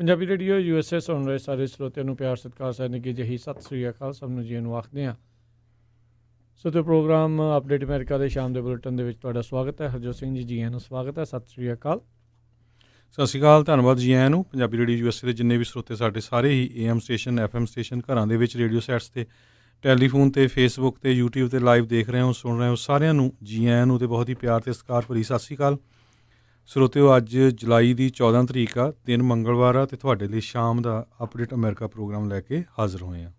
Punjabi radio USA ਸੁਣ ਰਹੇ ਸਾਰੇ ਸਰੋਤਿਆਂ ਨੂੰ ਪਿਆਰ ਸਤਿਕਾਰ ਸੈਨਿਕੀ ਜਿਹੀ ਸਤਿ ਸ੍ਰੀ ਅਕਾਲ। ਸਭ ਨੂੰ ਜੀ ਨੂੰ ਆਖਦੇ ਹਾਂ। ਸੋ ਤੇ ਪ੍ਰੋਗਰਾਮ ਅਪਡੇਟ ਅਮਰੀਕਾ ਦੇ ਸ਼ਾਮ ਦੇ ਬੁਲੇਟਿਨ ਦੇ ਵਿੱਚ ਤੁਹਾਡਾ ਸਵਾਗਤ ਹੈ। ਹਰਜੋਤ ਸਿੰਘ ਜੀ ਆਇਆਂ ਨੂੰ ਸਵਾਗਤ ਹੈ। ਸਤਿ ਸ੍ਰੀ ਅਕਾਲ। ਸਤਿ ਸ਼੍ਰੀ ਅਕਾਲ, ਧੰਨਵਾਦ ਜੀ ਆਇਆਂ ਨੂੰ। ਪੰਜਾਬੀ ਰੇਡੀਓ USA ਦੇ ਜਿੰਨੇ ਵੀ ਸਰੋਤੇ ਸਾਡੇ ਸਾਰੇ ਹੀ AM ਸਟੇਸ਼ਨ FM ਸਟੇਸ਼ਨ ਘਰਾਂ ਦੇ ਵਿੱਚ ਰੇਡੀਓ ਸੈਟਸ 'ਤੇ ਟੈਲੀਫੋਨ 'ਤੇ ਫੇਸਬੁੱਕ 'ਤੇ YouTube 'ਤੇ ਲਾਈਵ ਦੇਖ ਰਹੇ ਹੋ ਸੁਣ ਰਹੇ ਹੋ ਸਾਰਿਆਂ ਨੂੰ ਜੀ ਆਇਆਂ ਨੂੰ ਅਤੇ ਬਹੁਤ ਹੀ ਪਿਆਰ ਅਤੇ ਸਤਿਕਾਰ ਭਰੀ ਸਤਿ ਸ਼੍ਰੀ ਅਕਾਲ। ਸਰੋਤਿਓ, ਅੱਜ ਜੁਲਾਈ ਦੀ 14 ਤਰੀਕ ਆ, ਦਿਨ ਮੰਗਲਵਾਰ ਆ, ਅਤੇ ਤੁਹਾਡੇ ਲਈ ਸ਼ਾਮ ਦਾ ਅਪਡੇਟ ਅਮਰੀਕਾ ਪ੍ਰੋਗਰਾਮ ਲੈ ਕੇ ਹਾਜ਼ਰ ਹੋਏ ਹਾਂ।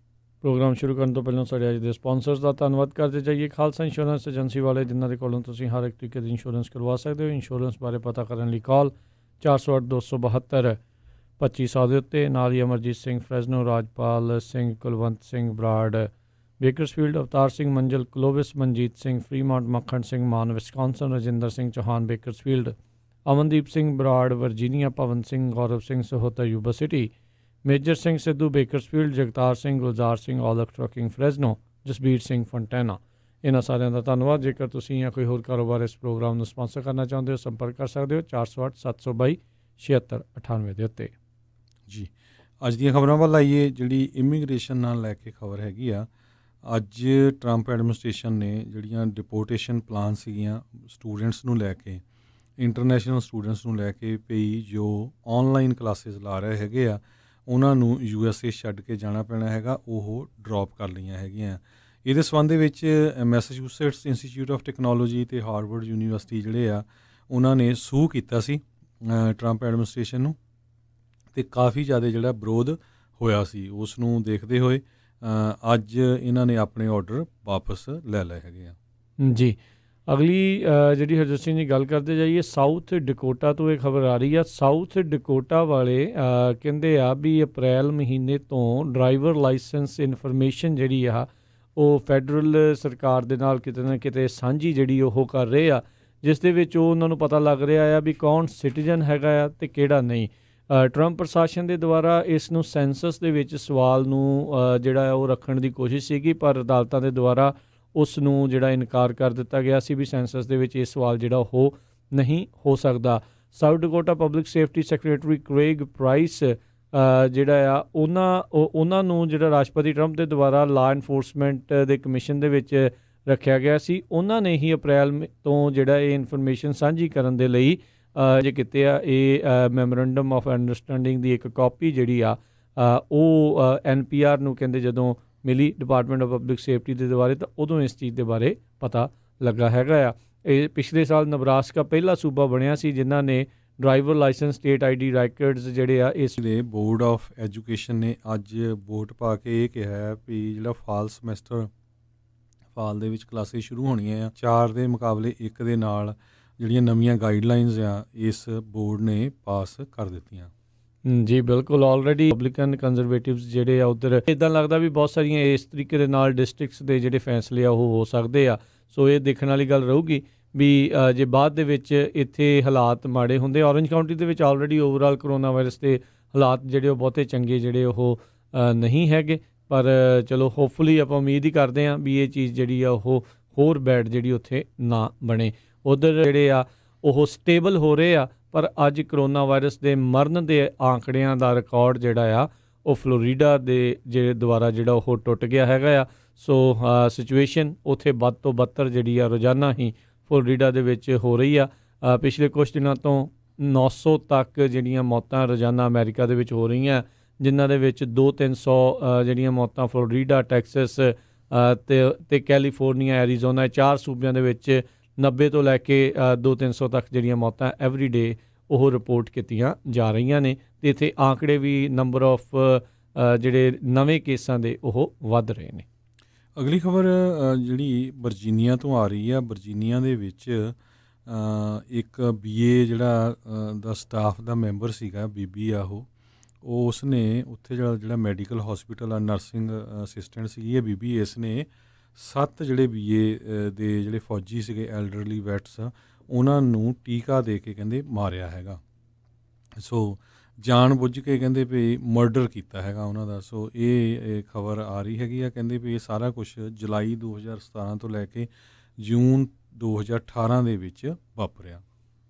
ਪ੍ਰੋਗਰਾਮ ਸ਼ੁਰੂ ਕਰਨ ਤੋਂ ਪਹਿਲਾਂ ਸਾਡੇ ਅੱਜ ਦੇ ਸਪਾਂਸਰਸ ਦਾ ਧੰਨਵਾਦ ਕਰਦੇ ਜਾਈਏ। ਖਾਲਸਾ ਇੰਸ਼ੋਰੈਂਸ ਏਜੰਸੀ ਵਾਲੇ, ਜਿਨ੍ਹਾਂ ਦੇ ਕੋਲੋਂ ਤੁਸੀਂ ਹਰ ਇੱਕ ਤਰੀਕੇ ਦੀ ਇੰਸ਼ੋਰੈਂਸ ਕਰਵਾ ਸਕਦੇ ਹੋ। ਇੰਸ਼ੋਰੈਂਸ ਬਾਰੇ ਪਤਾ ਕਰਨ ਲਈ ਕਾਲ 408-272-2500 ਦੇ ਉੱਤੇ। ਨਾਲ ਹੀ Amarjit Singh Fresno, Rajpal Singh, Kulwant Singh Brar, Bakersfield, Avtar Singh Manzil, Clovis, Manjit Singh, Fremont, Makhan Singh Mann, Wisconsin, Rajinder Singh Chauhan, Bakersfield, Amandeep Singh Brar, Virginia, Pawan Singh, Gaurav Singh Sahota, Yuba City, Major Singh Sidhu, Bakersfield, Jagtar Singh, Gulzar Singh, Aulakh trucking, Fresno, Jasbir Singh, Fontana. ਇਹਨਾਂ ਸਾਰਿਆਂ ਦਾ ਧੰਨਵਾਦ। ਜੇਕਰ ਤੁਸੀਂ ਜਾਂ ਕੋਈ ਹੋਰ ਕਾਰੋਬਾਰ ਇਸ ਪ੍ਰੋਗਰਾਮ ਨੂੰ ਸਪਾਂਸਰ ਕਰਨਾ ਚਾਹੁੰਦੇ ਹੋ, ਸੰਪਰਕ ਕਰ ਸਕਦੇ ਹੋ 408-722-7698 ਦੇ ਉੱਤੇ। ਜੀ, ਅੱਜ ਦੀਆਂ ਖਬਰਾਂ ਵੱਲ ਆਈਏ। ਜਿਹੜੀ ਇਮੀਗ੍ਰੇਸ਼ਨ ਨਾਲ ਲੈ ਕੇ ਖਬਰ ਹੈਗੀ ਆ, ਅੱਜ ਟਰੰਪ ਐਡਮਿਨਿਸਟ੍ਰੇਸ਼ਨ ਨੇ ਜਿਹੜੀਆਂ ਡਿਪੋਰਟੇਸ਼ਨ ਪਲਾਨ ਸੀਗੀਆਂ ਸਟੂਡੈਂਟਸ ਨੂੰ ਲੈ ਕੇ, ਇੰਟਰਨੈਸ਼ਨਲ ਸਟੂਡੈਂਟਸ ਨੂੰ ਲੈ ਕੇ, ਭਈ ਜੋ ਔਨਲਾਈਨ ਕਲਾਸਿਸ ਲਾ ਰਹੇ ਹੈਗੇ ਆ ਉਹਨਾਂ ਨੂੰ USA ਛੱਡ ਕੇ ਜਾਣਾ ਪੈਣਾ ਹੈਗਾ, ਉਹ ਡਰੋਪ ਕਰ ਲਈਆਂ ਹੈਗੀਆਂ। ਇਹਦੇ ਸੰਬੰਧ ਦੇ ਵਿੱਚ ਮੈਸਾਚੂਸੇਟਸ ਇੰਸਟੀਚਿਊਟ ਆਫ ਟੈਕਨੋਲੋਜੀ ਅਤੇ ਹਾਰਵਰਡ ਯੂਨੀਵਰਸਿਟੀ ਜਿਹੜੇ ਆ ਉਹਨਾਂ ਨੇ ਸੂ ਕੀਤਾ ਸੀ ਟਰੰਪ ਐਡਮਿਨਿਸਟ੍ਰੇਸ਼ਨ ਨੂੰ, ਅਤੇ ਕਾਫੀ ਜ਼ਿਆਦਾ ਜਿਹੜਾ ਵਿਰੋਧ ਹੋਇਆ ਸੀ। ਉਸ ਨੂੰ ਦੇਖਦੇ ਹੋਏ ਅੱਜ ਇਹਨਾਂ ਨੇ ਆਪਣੇ ਆਰਡਰ ਵਾਪਸ ਲੈ ਲਏ ਹੈਗੇ ਆ। ਜੀ, ਅਗਲੀ ਜਿਹੜੀ ਹਰਜੋਤ ਸਿੰਘ ਜੀ ਗੱਲ ਕਰਦੇ ਜਾਈਏ, ਸਾਊਥ ਡਕੋਟਾ ਤੋਂ ਇਹ ਖਬਰ ਆ ਰਹੀ ਆ। ਸਾਊਥ ਡਕੋਟਾ ਵਾਲੇ ਕਹਿੰਦੇ ਆ ਵੀ ਅਪ੍ਰੈਲ ਮਹੀਨੇ ਤੋਂ ਡਰਾਈਵਰ ਲਾਇਸੈਂਸ ਇਨਫੋਰਮੇਸ਼ਨ ਜਿਹੜੀ ਆ ਉਹ ਫੈਡਰਲ ਸਰਕਾਰ ਦੇ ਨਾਲ ਕਿਤੇ ਨਾ ਕਿਤੇ ਸਾਂਝੀ ਜਿਹੜੀ ਉਹ ਕਰ ਰਹੇ ਆ, ਜਿਸ ਦੇ ਵਿੱਚ ਉਹਨਾਂ ਨੂੰ ਪਤਾ ਲੱਗ ਰਿਹਾ ਆ ਵੀ ਕੌਣ ਸਿਟੀਜ਼ਨ ਹੈਗਾ ਆ ਅਤੇ ਕਿਹੜਾ ਨਹੀਂ। ਟਰੰਪ ਪ੍ਰਸ਼ਾਸਨ ਦੇ ਦੁਆਰਾ ਇਸ ਨੂੰ ਸੈਂਸਸ ਦੇ ਵਿੱਚ ਸਵਾਲ ਨੂੰ ਜਿਹੜਾ ਉਹ ਰੱਖਣ ਦੀ ਕੋਸ਼ਿਸ਼ ਸੀਗੀ, ਪਰ ਅਦਾਲਤਾਂ ਦੇ ਦੁਆਰਾ ਉਸ ਨੂੰ ਜਿਹੜਾ ਇਨਕਾਰ ਕਰ ਦਿੱਤਾ ਗਿਆ ਸੀ ਵੀ ਸੈਂਸਸ ਦੇ ਵਿੱਚ ਇਹ ਸਵਾਲ ਜਿਹੜਾ ਉਹ ਨਹੀਂ ਹੋ ਸਕਦਾ। South Dakota public safety secretary Craig Price ਜਿਹੜਾ ਆ ਉਹਨਾਂ ਨੂੰ ਜਿਹੜਾ ਰਾਸ਼ਟਰਪਤੀ ਟਰੰਪ ਦੇ ਦੁਆਰਾ ਲਾ ਇਨਫੋਰਸਮੈਂਟ ਦੇ ਕਮਿਸ਼ਨ ਦੇ ਵਿੱਚ ਰੱਖਿਆ ਗਿਆ ਸੀ। ਉਹਨਾਂ ਨੇ ਹੀ ਅਪ੍ਰੈਲ ਤੋਂ ਜਿਹੜਾ ਇਹ ਇਨਫੋਰਮੇਸ਼ਨ ਸਾਂਝੀ ਕਰਨ ਦੇ ਲਈ ਜੇ ਕੀਤੇ ਆ। ਇਹ ਮੈਮੋਰੈਂਡਮ ਆਫ ਅੰਡਰਸਟੈਂਡਿੰਗ ਦੀ ਇੱਕ ਕਾਪੀ ਜਿਹੜੀ ਆ ਉਹ NPR ਨੂੰ ਕਹਿੰਦੇ ਜਦੋਂ ਮਿਲੀ ਡਿਪਾਰਟਮੈਂਟ ਆਫ ਪਬਲਿਕ ਸੇਫਟੀ ਦੇ ਦੁਆਰੇ, ਤਾਂ ਉਦੋਂ ਇਸ ਚੀਜ਼ ਦੇ ਬਾਰੇ ਪਤਾ ਲੱਗਾ ਹੈਗਾ ਆ। ਇਹ ਪਿਛਲੇ ਸਾਲ ਨਬਰਾਸਕਾ ਪਹਿਲਾ ਸੂਬਾ ਬਣਿਆ ਸੀ ਜਿਨ੍ਹਾਂ ਨੇ driver licence state ID records ਜਿਹੜੇ ਆ ਇਸ ਦੇ ਬੋਰਡ ਆਫ ਐਜੂਕੇਸ਼ਨ ਨੇ ਅੱਜ ਵੋਟ ਪਾ ਕੇ ਇਹ ਕਿਹਾ ਹੈ ਵੀ ਜਿਹੜਾ ਫਾਲ ਸਮੈਸਟਰ ਫਾਲ ਦੇ ਵਿੱਚ ਕਲਾਸਿਸ ਸ਼ੁਰੂ ਹੋਣੀਆਂ ਆ 4 ਦੇ ਮੁਕਾਬਲੇ 1 ਦੇ ਨਾਲ ਜਿਹੜੀਆਂ ਨਵੀਆਂ ਗਾਈਡਲਾਈਨਸ ਆ ਇਸ ਬੋਰਡ ਨੇ ਪਾਸ ਕਰ ਦਿੱਤੀਆਂ। ਜੀ ਬਿਲਕੁਲ, ਆਲਰੇਡੀ ਰਿਪਬਲਿਕਨ ਕੰਜ਼ਰਵੇਟਿਵਸ ਜਿਹੜੇ ਆ ਉੱਧਰ ਇੱਦਾਂ ਲੱਗਦਾ ਵੀ ਬਹੁਤ ਸਾਰੀਆਂ ਇਸ ਤਰੀਕੇ ਦੇ ਨਾਲ ਡਿਸਟ੍ਰਿਕਟਸ ਦੇ ਜਿਹੜੇ ਫੈਸਲੇ ਆ ਉਹ ਹੋ ਸਕਦੇ ਆ। ਸੋ ਇਹ ਦੇਖਣ ਵਾਲੀ ਗੱਲ ਰਹੂਗੀ ਵੀ ਜੇ ਬਾਅਦ ਦੇ ਵਿੱਚ ਇੱਥੇ ਹਾਲਾਤ ਮਾੜੇ ਹੁੰਦੇ। ਔਰੰਜ ਕਾਊਂਟੀ ਦੇ ਵਿੱਚ ਆਲਰੇਡੀ ਓਵਰਆਲ ਕਰੋਨਾ ਵਾਇਰਸ ਦੇ ਹਾਲਾਤ ਜਿਹੜੇ ਉਹ ਬਹੁਤੇ ਚੰਗੇ ਜਿਹੜੇ ਉਹ ਨਹੀਂ ਹੈਗੇ, ਪਰ ਚਲੋ ਹੋਪਫੁਲੀ ਆਪਾਂ ਉਮੀਦ ਹੀ ਕਰਦੇ ਹਾਂ ਵੀ ਇਹ ਚੀਜ਼ ਜਿਹੜੀ ਆ ਉਹ ਹੋਰ ਬੈਡ ਜਿਹੜੀ ਉੱਥੇ ਨਾ ਬਣੇ। ਉੱਧਰ ਜਿਹੜੇ ਆ ਉਹ ਸਟੇਬਲ ਹੋ ਰਹੇ ਆ, ਪਰ ਅੱਜ ਕਰੋਨਾ ਵਾਇਰਸ ਦੇ ਮਰਨ ਦੇ ਆંકੜਿਆਂ ਦਾ ਰਿਕਾਰਡ ਜਿਹੜਾ ਆ ਉਹ ਫਲੋਰੀਡਾ ਦੇ ਜਿਹੜੇ ਦੁਆਰਾ ਜਿਹੜਾ ਉਹ ਟੁੱਟ ਗਿਆ ਹੈਗਾ ਆ। ਸੋ ਸਿਚੁਏਸ਼ਨ ਉੱਥੇ ਵੱਧ ਤੋਂ ਬੱਤਰ ਜਿਹੜੀ ਆ ਰੋਜ਼ਾਨਾ ਹੀ ਫਲੋਰੀਡਾ ਦੇ ਵਿੱਚ ਹੋ ਰਹੀ ਆ। ਪਿਛਲੇ ਕੁਛ ਦਿਨਾਂ ਤੋਂ 900 ਤੱਕ ਜਿਹੜੀਆਂ ਮੌਤਾਂ ਰੋਜ਼ਾਨਾ ਅਮਰੀਕਾ ਦੇ ਵਿੱਚ ਹੋ ਰਹੀਆਂ, ਜਿਨ੍ਹਾਂ ਦੇ ਵਿੱਚ 200-300 ਜਿਹੜੀਆਂ ਮੌਤਾਂ ਫਲੋਰੀਡਾ, ਟੈਕਸਸ ਅਤੇ ਕੈਲੀਫੋਰਨੀਆ, ਐਰੀਜ਼ੋਨਾ 4 ਸੂਬਿਆਂ ਦੇ ਵਿੱਚ 90 ਤੋਂ ਲੈ ਕੇ 200-300 ਤੱਕ ਜਿਹੜੀਆਂ ਮੌਤਾਂ ਐਵਰੀ ਡੇ ਉਹ ਰਿਪੋਰਟ ਕੀਤੀਆਂ ਜਾ ਰਹੀਆਂ ਨੇ, ਅਤੇ ਇੱਥੇ ਆંકੜੇ ਵੀ ਨੰਬਰ ਆਫ ਜਿਹੜੇ ਨਵੇਂ ਕੇਸਾਂ ਦੇ ਉਹ ਵੱਧ ਰਹੇ ਨੇ। ਅਗਲੀ ਖਬਰ ਜਿਹੜੀ ਵਰਜੀਨੀਆ ਤੋਂ ਆ ਰਹੀ ਆ। ਵਰਜੀਨੀਆ ਦੇ ਵਿੱਚ ਇੱਕ BA ਜਿਹੜਾ ਦਾ ਸਟਾਫ ਦਾ ਮੈਂਬਰ ਸੀਗਾ, ਬੀਬੀ ਆ ਉਹ ਉਸਨੇ ਉੱਥੇ ਜਿਹੜਾ ਮੈਡੀਕਲ ਹੌਸਪੀਟਲ ਆ, ਨਰਸਿੰਗ ਅਸਿਸਟੈਂਟ ਸੀਗੀ ਇਹ ਬੀਬੀ, ਇਸ ਨੇ 7 ਜਿਹੜੇ BA ਦੇ ਜਿਹੜੇ ਫੌਜੀ ਸੀਗੇ ਐਲਡਰਲੀ ਵੈਟਸ ਉਹਨਾਂ ਨੂੰ ਟੀਕਾ ਦੇ ਕੇ ਕਹਿੰਦੇ ਮਾਰਿਆ ਹੈਗਾ। ਸੋ ਜਾਣ ਬੁੱਝ ਕੇ ਕਹਿੰਦੇ ਵੀ ਮਰਡਰ ਕੀਤਾ ਹੈਗਾ ਉਹਨਾਂ ਦਾ। ਸੋ ਇਹ ਖਬਰ ਆ ਰਹੀ ਹੈਗੀ ਆ, ਕਹਿੰਦੇ ਵੀ ਇਹ ਸਾਰਾ ਕੁਛ ਜੁਲਾਈ 2017 ਤੋਂ ਲੈ ਕੇ ਜੂਨ 2018 ਦੇ ਵਿੱਚ ਵਾਪਰਿਆ।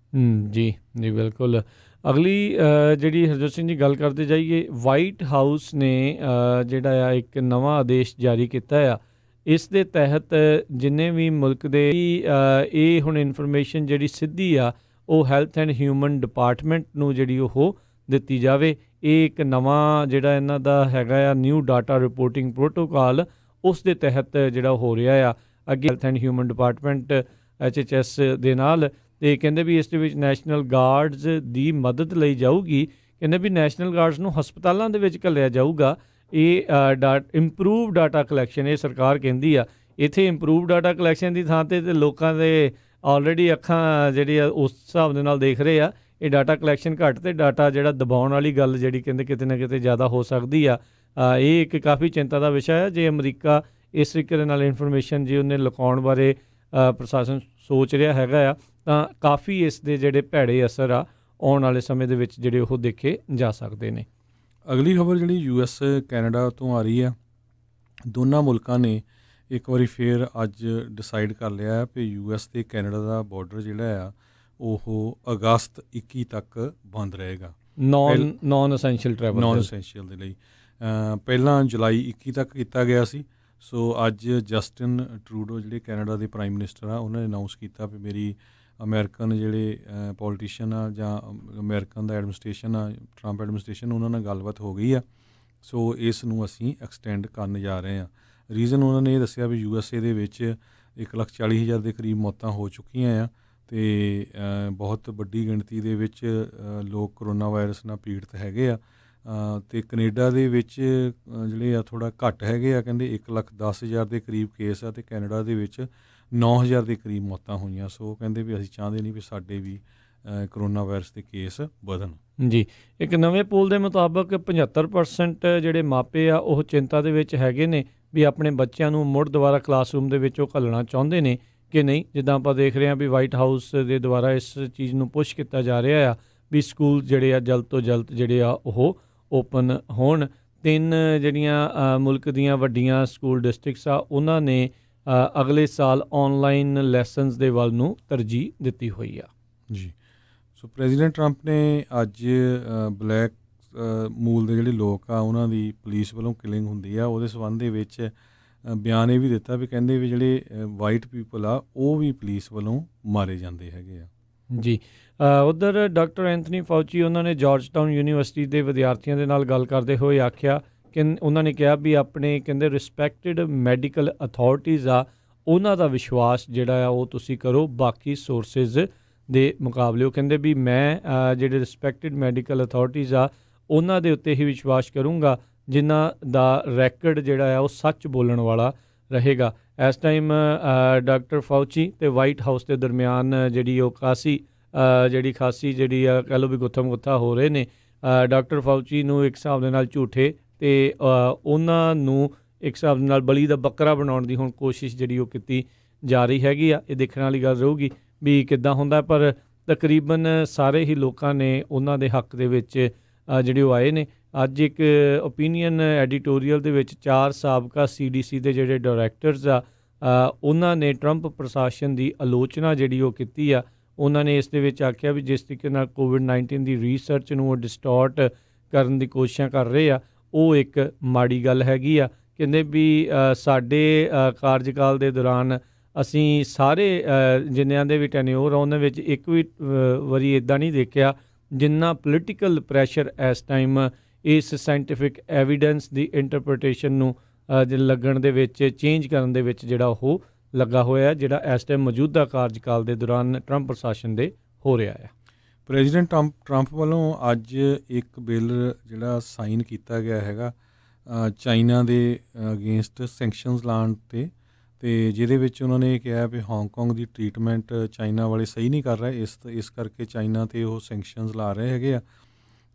ਜੀ ਬਿਲਕੁਲ। ਅਗਲੀ ਜਿਹੜੀ ਹਰਜੋਤ ਸਿੰਘ ਜੀ ਗੱਲ ਕਰਦੇ ਜਾਈਏ, ਵਾਈਟ ਹਾਊਸ ਨੇ ਜਿਹੜਾ ਆ ਇੱਕ ਨਵਾਂ ਆਦੇਸ਼ ਜਾਰੀ ਕੀਤਾ ਆ। ਇਸ ਦੇ ਤਹਿਤ ਜਿੰਨੇ ਵੀ ਮੁਲਕ ਦੇ ਇਹ ਹੁਣ ਇਨਫੋਰਮੇਸ਼ਨ ਜਿਹੜੀ ਸਿੱਧੀ ਆ ਉਹ ਹੈਲਥ ਐਂਡ ਹਿਊਮਨ ਡਿਪਾਰਟਮੈਂਟ ਨੂੰ ਜਿਹੜੀ ਉਹ ਦਿੱਤੀ ਜਾਵੇ। ਇਹ ਇੱਕ ਨਵਾਂ ਜਿਹੜਾ ਇਹਨਾਂ ਦਾ ਹੈਗਾ ਆ ਨਿਊ ਡਾਟਾ ਰਿਪੋਰਟਿੰਗ ਪ੍ਰੋਟੋਕਾਲ, ਉਸ ਦੇ ਤਹਿਤ ਜਿਹੜਾ ਹੋ ਰਿਹਾ ਆ ਅੱਗੇ health and human department HHS ਦੇ ਨਾਲ। ਅਤੇ ਕਹਿੰਦੇ ਵੀ ਇਸ ਦੇ ਵਿੱਚ ਨੈਸ਼ਨਲ ਗਾਰਡਜ਼ ਦੀ ਮਦਦ ਲਈ ਜਾਊਗੀ। ਕਹਿੰਦੇ ਵੀ ਨੈਸ਼ਨਲ ਗਾਰਡਜ਼ ਨੂੰ ਹਸਪਤਾਲਾਂ ਦੇ ਵਿੱਚ ਘੱਲਿਆ ਜਾਊਗਾ। ਇਹ ਇੰਪਰੂਵ ਡਾਟਾ ਕਲੈਕਸ਼ਨ, ਇਹ ਸਰਕਾਰ ਕਹਿੰਦੀ ਆ। ਇੱਥੇ ਇੰਪਰੂਵ ਡਾਟਾ ਕਲੈਕਸ਼ਨ ਦੀ ਥਾਂ 'ਤੇ ਲੋਕਾਂ ਦੇ ਆਲਰੇਡੀ ਅੱਖਾਂ ਜਿਹੜੀ ਆ ਉਸ ਹਿਸਾਬ ਦੇ ਨਾਲ ਦੇਖ ਰਹੇ ਆ। ਇਹ ਡਾਟਾ ਕਲੈਕਸ਼ਨ ਘੱਟ ਅਤੇ ਡਾਟਾ ਜਿਹੜਾ ਦਬਾਉਣ ਵਾਲੀ ਗੱਲ ਜਿਹੜੀ ਕਹਿੰਦੇ ਕਿਤੇ ਨਾ ਕਿਤੇ ਜ਼ਿਆਦਾ ਹੋ ਸਕਦੀ ਆ। ਇਹ ਇੱਕ ਕਾਫੀ ਚਿੰਤਾ ਦਾ ਵਿਸ਼ਾ ਹੈ। ਜੇ ਅਮਰੀਕਾ ਇਸ ਤਰੀਕੇ ਦੇ ਨਾਲ ਇਨਫੋਰਮੇਸ਼ਨ ਜੇ ਉਹਨੇ ਲੁਕਾਉਣ ਬਾਰੇ ਪ੍ਰਸ਼ਾਸਨ ਸੋਚ ਰਿਹਾ ਹੈਗਾ ਆ, ਤਾਂ ਕਾਫੀ ਇਸ ਦੇ ਜਿਹੜੇ ਭੈੜੇ ਅਸਰ ਆ ਆਉਣ ਵਾਲੇ ਸਮੇਂ ਦੇ ਵਿੱਚ ਜਿਹੜੇ ਉਹ ਦੇਖੇ ਜਾ ਸਕਦੇ ਨੇ। ਅਗਲੀ ਖਬਰ ਜਿਹੜੀ US ਕੈਨੇਡਾ ਤੋਂ ਆ ਰਹੀ ਆ, ਦੋਨਾਂ ਮੁਲਕਾਂ ਨੇ ਇੱਕ ਵਾਰੀ ਫੇਰ ਅੱਜ ਡਿਸਾਈਡ ਕਰ ਲਿਆ ਕਿ US ਤੇ ਕੈਨੇਡਾ ਦਾ ਬਾਰਡਰ ਜਿਹੜਾ ਆ ਉਹ ਅਗਸਤ 21 ਤੱਕ ਬੰਦ ਰਹੇਗਾ, ਨਾਨ ਅਸੈਂਸ਼ੀਅਲ ਦੇ ਲਈ। ਪਹਿਲਾਂ ਜੁਲਾਈ 21 ਤੱਕ ਕੀਤਾ ਗਿਆ ਸੀ। ਸੋ ਅੱਜ ਜਸਟਿਨ ਟਰੂਡੋ ਜਿਹੜੇ ਕੈਨੇਡਾ ਦੇ ਪ੍ਰਾਈਮ ਮਿਨਿਸਟਰ ਆ, ਉਹਨਾਂ ਨੇ ਅਨਾਊਂਸ ਕੀਤਾ ਵੀ ਮੇਰੀ ਅਮਰੀਕਨ ਜਿਹੜੇ ਪੋਲੀਟੀਸ਼ੀਅਨ ਆ ਜਾਂ ਅਮਰੀਕਨ ਦਾ ਐਡਮਿਨਿਸਟ੍ਰੇਸ਼ਨ ਆ, ਟਰੰਪ ਐਡਮਿਨਿਸਟ੍ਰੇਸ਼ਨ, ਉਹਨਾਂ ਨਾਲ ਗੱਲਬਾਤ ਹੋ ਗਈ ਆ। ਸੋ ਇਸ ਨੂੰ ਅਸੀਂ ਐਕਸਟੈਂਡ ਕਰਨ ਜਾ ਰਹੇ ਹਾਂ। ਰੀਜ਼ਨ ਉਹਨਾਂ ਨੇ ਇਹ ਦੱਸਿਆ ਵੀ USA ਦੇ ਵਿੱਚ 1,40,000 ਦੇ ਕਰੀਬ ਮੌਤਾਂ ਹੋ ਚੁੱਕੀਆਂ ਆ ਅਤੇ ਬਹੁਤ ਵੱਡੀ ਗਿਣਤੀ ਦੇ ਵਿੱਚ ਲੋਕ ਕਰੋਨਾ ਵਾਇਰਸ ਨਾਲ ਪੀੜਤ ਹੈਗੇ ਆ। ਅਤੇ ਕੈਨੇਡਾ ਦੇ ਵਿੱਚ ਜਿਹੜੇ ਆ ਥੋੜ੍ਹਾ ਘੱਟ ਹੈਗੇ ਆ, ਕਹਿੰਦੇ 1,10,000 ਦੇ ਕਰੀਬ ਕੇਸ ਆ ਅਤੇ ਕੈਨੇਡਾ ਦੇ ਵਿੱਚ 9,000 ਦੇ ਕਰੀਬ ਮੌਤਾਂ ਹੋਈਆਂ। ਸੋ ਕਹਿੰਦੇ ਵੀ ਅਸੀਂ ਚਾਹੁੰਦੇ ਨਹੀਂ ਵੀ ਸਾਡੇ ਵੀ ਕਰੋਨਾ ਵਾਇਰਸ ਦੇ ਕੇਸ ਵਧਣ। ਜੀ, ਇੱਕ ਨਵੇਂ ਪੋਲ ਦੇ ਮੁਤਾਬਕ 75% ਜਿਹੜੇ ਮਾਪੇ ਆ ਉਹ ਚਿੰਤਾ ਦੇ ਵਿੱਚ ਹੈਗੇ ਨੇ ਵੀ ਆਪਣੇ ਬੱਚਿਆਂ ਨੂੰ ਮੁੜ ਦੁਬਾਰਾ ਕਲਾਸਰੂਮ ਦੇ ਵਿੱਚ ਉਹ ਘੱਲਣਾ ਚਾਹੁੰਦੇ ਨੇ ਕਿ ਨਹੀਂ। ਜਿੱਦਾਂ ਆਪਾਂ ਦੇਖ ਰਹੇ ਹਾਂ ਵੀ ਵਾਈਟ ਹਾਊਸ ਦੇ ਦੁਆਰਾ ਇਸ ਚੀਜ਼ ਨੂੰ ਪੁਸ਼ ਕੀਤਾ ਜਾ ਰਿਹਾ ਆ ਵੀ ਸਕੂਲ ਜਿਹੜੇ ਆ ਜਲਦ ਤੋਂ ਜਲਦ ਜਿਹੜੇ ਆ ਉਹ ਓਪਨ ਹੋਣ। 3 ਜਿਹੜੀਆਂ ਮੁਲਕ ਦੀਆਂ ਵੱਡੀਆਂ ਸਕੂਲ ਡਿਸਟ੍ਰਿਕਟਸ ਆ, ਉਹਨਾਂ ਨੇ ਅਗਲੇ ਸਾਲ ਔਨਲਾਈਨ ਲੈਸਨਸ ਦੇ ਵੱਲ ਨੂੰ ਤਰਜੀਹ ਦਿੱਤੀ ਹੋਈ ਆ। ਜੀ, ਸੋ ਪ੍ਰੈਜ਼ੀਡੈਂਟ ਟਰੰਪ ਨੇ ਅੱਜ ਬਲੈਕ ਮੂਲ ਦੇ ਜਿਹੜੇ ਲੋਕ ਆ ਉਹਨਾਂ ਦੀ ਪੁਲਿਸ ਵੱਲੋਂ ਕਿਲਿੰਗ ਹੁੰਦੀ ਆ, ਉਹਦੇ ਸੰਬੰਧ ਦੇ ਵਿੱਚ ਬਿਆਨ ਇਹ ਵੀ ਦਿੱਤਾ ਵੀ ਕਹਿੰਦੇ ਵੀ ਜਿਹੜੇ ਵਾਈਟ ਪੀਪਲ ਆ ਉਹ ਵੀ ਪੁਲਿਸ ਵੱਲੋਂ ਮਾਰੇ ਜਾਂਦੇ ਹੈਗੇ ਆ। ਜੀ, ਉੱਧਰ ਡਾਕਟਰ ਐਂਥਨੀ ਫਾਊਚੀ ਉਹਨਾਂ ਨੇ ਜਾਰਜ ਟਾਊਨ ਯੂਨੀਵਰਸਿਟੀ ਦੇ ਵਿਦਿਆਰਥੀਆਂ ਦੇ ਨਾਲ ਗੱਲ ਕਰਦੇ ਹੋਏ ਆਖਿਆ ਕਿ ਉਹਨਾਂ ਨੇ ਕਿਹਾ ਵੀ ਆਪਣੇ ਕਹਿੰਦੇ ਰਿਸਪੈਕਟਡ ਮੈਡੀਕਲ ਅਥਾਰਟੀਜ਼ ਆ, ਉਹਨਾਂ ਦਾ ਵਿਸ਼ਵਾਸ ਜਿਹੜਾ ਆ ਉਹ ਤੁਸੀਂ ਕਰੋ ਬਾਕੀ ਸੋਰਸਿਸ ਦੇ ਮੁਕਾਬਲੇ। ਉਹ ਕਹਿੰਦੇ ਵੀ ਮੈਂ ਜਿਹੜੇ ਰਿਸਪੈਕਟਡ ਮੈਡੀਕਲ ਅਥਾਰਟੀਜ਼ ਆ ਉਹਨਾਂ ਦੇ ਉੱਤੇ ਹੀ ਵਿਸ਼ਵਾਸ ਕਰੂੰਗਾ ਜਿਨ੍ਹਾਂ ਦਾ ਰੈਕਡ ਜਿਹੜਾ ਆ ਉਹ ਸੱਚ ਬੋਲਣ ਵਾਲਾ ਰਹੇਗਾ। ਇਸ ਟਾਈਮ ਡਾਕਟਰ ਫਾਊਚੀ ਅਤੇ ਵਾਈਟ ਹਾਊਸ ਦੇ ਦਰਮਿਆਨ ਜਿਹੜੀ ਉਹ ਖਾਸੀ ਜਿਹੜੀ ਆ ਕਹਿ ਲਓ ਵੀ ਗੁੱਥਮ ਗੁੱਥਾ ਹੋ ਰਹੇ ਨੇ। ਡਾਕਟਰ ਫਾਊਚੀ ਨੂੰ ਇੱਕ ਹਿਸਾਬ ਦੇ ਨਾਲ ਝੂਠੇ ਅਤੇ ਉਹਨਾਂ ਨੂੰ ਇੱਕ ਹਿਸਾਬ ਦੇ ਨਾਲ ਬਲੀ ਦਾ ਬੱਕਰਾ ਬਣਾਉਣ ਦੀ ਹੁਣ ਕੋਸ਼ਿਸ਼ ਜਿਹੜੀ ਉਹ ਕੀਤੀ ਜਾ ਰਹੀ ਹੈਗੀ ਆ। ਇਹ ਦੇਖਣ ਵਾਲੀ ਗੱਲ ਰਹੂਗੀ ਵੀ ਕਿੱਦਾਂ ਹੁੰਦਾ, ਪਰ ਤਕਰੀਬਨ ਸਾਰੇ ਹੀ ਲੋਕਾਂ ਨੇ ਉਹਨਾਂ ਦੇ ਹੱਕ ਦੇ ਵਿੱਚ ਜਿਹੜੇ ਉਹ ਆਏ ਨੇ। ਅੱਜ ਇੱਕ ਓਪੀਨੀਅਨ ਐਡੀਟੋਰੀਅਲ ਦੇ ਵਿੱਚ 4 ਸਾਬਕਾ CDC ਦੇ ਜਿਹੜੇ ਡਾਇਰੈਕਟਰਸ ਆ ਉਹਨਾਂ ਨੇ ਟਰੰਪ ਪ੍ਰਸ਼ਾਸਨ ਦੀ ਆਲੋਚਨਾ ਜਿਹੜੀ ਉਹ ਕੀਤੀ ਆ। ਉਹਨਾਂ ਨੇ ਇਸ ਦੇ ਵਿੱਚ ਆਖਿਆ ਵੀ ਜਿਸ ਤਰੀਕੇ ਨਾਲ COVID-19 ਦੀ ਰਿਸਰਚ ਨੂੰ ਉਹ ਡਿਸਟੋਰਟ ਕਰਨ ਦੀ ਕੋਸ਼ਿਸ਼ਾਂ ਕਰ ਰਹੇ ਆ, ਉਹ ਇੱਕ ਮਾੜੀ ਗੱਲ ਹੈਗੀ ਆ। ਕਹਿੰਦੇ ਵੀ ਸਾਡੇ ਕਾਰਜਕਾਲ ਦੇ ਦੌਰਾਨ ਅਸੀਂ ਸਾਰੇ ਜਿੰਨਿਆਂ ਦੇ ਵੀ ਟੈਨਿਓਰ ਆ ਉਹਨਾਂ ਵਿੱਚ ਇੱਕ ਵੀ ਵਾਰੀ ਇੱਦਾਂ ਨਹੀਂ ਦੇਖਿਆ ਜਿੰਨਾ ਪੋਲੀਟੀਕਲ ਪ੍ਰੈਸ਼ਰ ਇਸ ਟਾਈਮ ਇਸ ਸਾਇੰਟੀਫਿਕ ਐਵੀਡੈਂਸ ਦੀ ਇੰਟਰਪ੍ਰੀਟੇਸ਼ਨ ਨੂੰ ਲੱਗਣ ਦੇ ਵਿੱਚ, ਚੇਂਜ ਕਰਨ ਦੇ ਵਿੱਚ ਜਿਹੜਾ ਉਹ ਲੱਗਾ ਹੋਇਆ, ਜਿਹੜਾ ਇਸ ਟਾਈਮ ਮੌਜੂਦਾ ਕਾਰਜਕਾਲ ਦੇ ਦੌਰਾਨ ਟਰੰਪ ਪ੍ਰਸ਼ਾਸਨ ਦੇ ਹੋ ਰਿਹਾ ਹੈ। ਪ੍ਰੈਜ਼ੀਡੈਂਟ ਟਰੰਪ ਵੱਲੋਂ ਅੱਜ ਇੱਕ ਬਿੱਲ ਜਿਹੜਾ ਸਾਈਨ ਕੀਤਾ ਗਿਆ ਹੈਗਾ ਚਾਈਨਾ ਦੇ ਅਗੇਂਸਟ ਸੈਂਕਸ਼ਨਸ ਲਾਉਣ 'ਤੇ, ਅਤੇ ਜਿਹਦੇ ਵਿੱਚ ਉਹਨਾਂ ਨੇ ਕਿਹਾ ਵੀ ਹਾਂਗਕਾਂਗ ਦੀ ਟਰੀਟਮੈਂਟ ਚਾਈਨਾ ਵਾਲੇ ਸਹੀ ਨਹੀਂ ਕਰ ਰਹੇ, ਇਸ ਕਰਕੇ ਚਾਈਨਾ 'ਤੇ ਉਹ ਸੈਂਕਸ਼ਨਸ ਲਾ ਰਹੇ ਹੈਗੇ ਆ।